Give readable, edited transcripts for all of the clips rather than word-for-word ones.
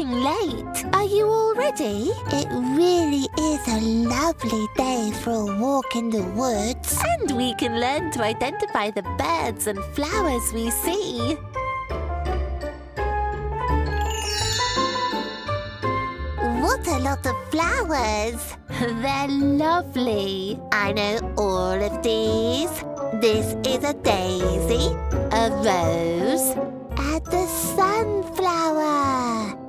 getting late. Are you all ready? It really is a lovely day for a walk in the woods. And we can learn to identify the birds and flowers we see. What a lot of flowers! They're lovely. I know all of these. This is a daisy, a rose, and a sunflower.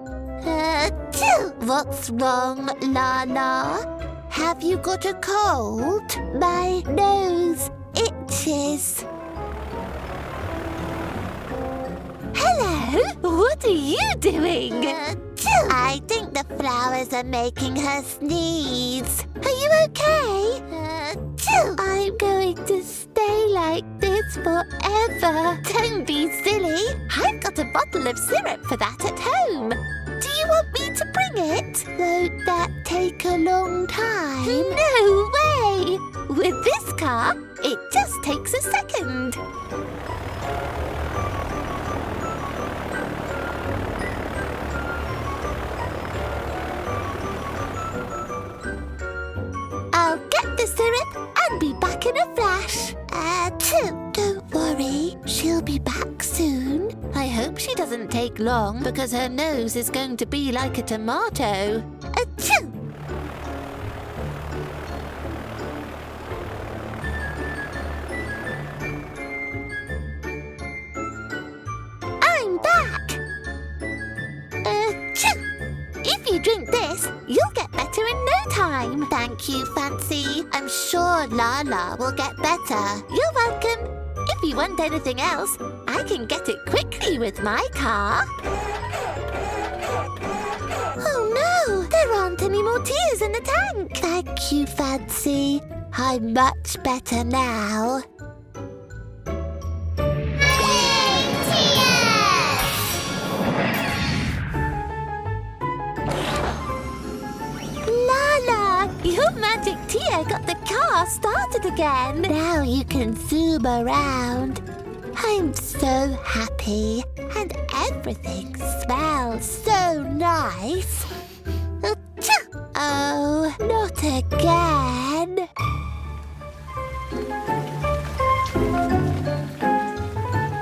What's wrong, Lala? Have you got a cold? My nose itches. Hello, what are you doing? I think the flowers are making her sneeze. Are you okay? I'm going to stay like this forever. Don't be silly. I've got a bottle of syrup for that at home. Do you want me to bring it? Won't that take a long time? No way! With this car, it just takes a second. I'll get the syrup and be back in a flash. Don't worry, she'll be back soon. I hope she doesn't take long because her nose is going to be like a tomato. Achoo! I'm back! Achoo! If you drink this, you'll get better in no time. Thank you, Fancy. I'm sure Lala will get better. You're welcome. If you want anything else, I can get it quickly with my car. Oh no, there aren't any more tears in the tank. Thank you, Fancy. I'm much better now. Your magic tear got the car started again. Now you can zoom around. I'm so happy. And everything smells so nice. Oh, not again.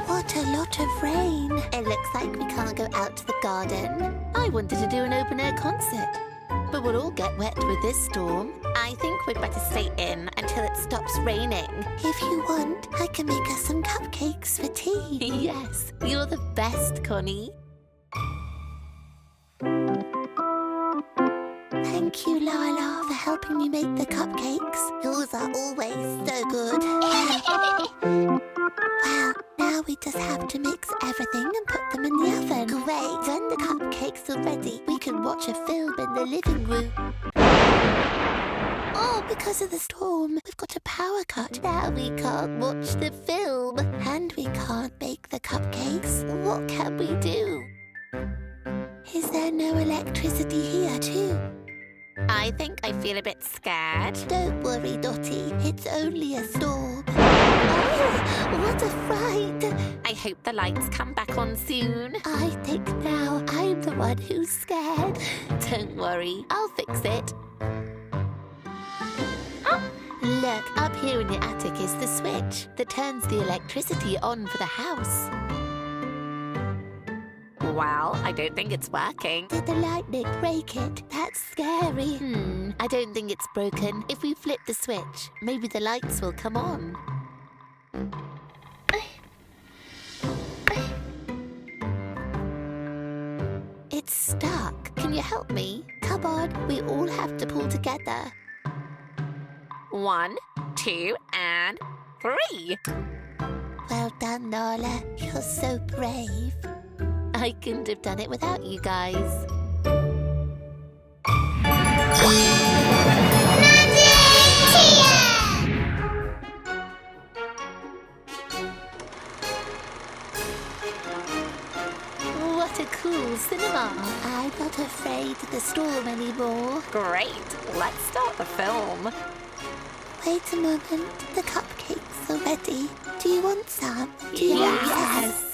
What a lot of rain. It looks like we can't go out to the garden. I wanted to do an open-air concert. But we'll all get wet with this storm. I think we'd better stay in until it stops raining. If you want, I can make us some cupcakes for tea. Yes, you're the best, Connie. Thank you, Lala, for helping me make the cupcakes. Yours are always so good. Well, now we just have to mix everything and put them in the oven. Great! When the cupcakes are ready, we can watch a film in the living room. Oh, because of the storm, we've got a power cut. Now we can't watch the film. And we can't bake the cupcakes. What can we do? Is there no electricity here too? I think I feel a bit scared. Don't worry, Dottie. It's only a storm. Oh, what a fright! I hope the lights come back on soon. I think now I'm the one who's scared. Don't worry, I'll fix it. Look, up here in the attic is the switch that turns the electricity on for the house. Well, I don't think it's working. Did the lightning break it? That's scary. I don't think it's broken. If we flip the switch, maybe the lights will come on. It's stuck. Can you help me? Come on, we all have to pull together. 1, 2, and 3. Well done, Lala. You're so brave. I couldn't have done it without you guys. What a cool cinema. I'm not afraid of the storm anymore. Great. Let's start the film. Wait a moment. The cupcakes are ready. Do you want some? Yes.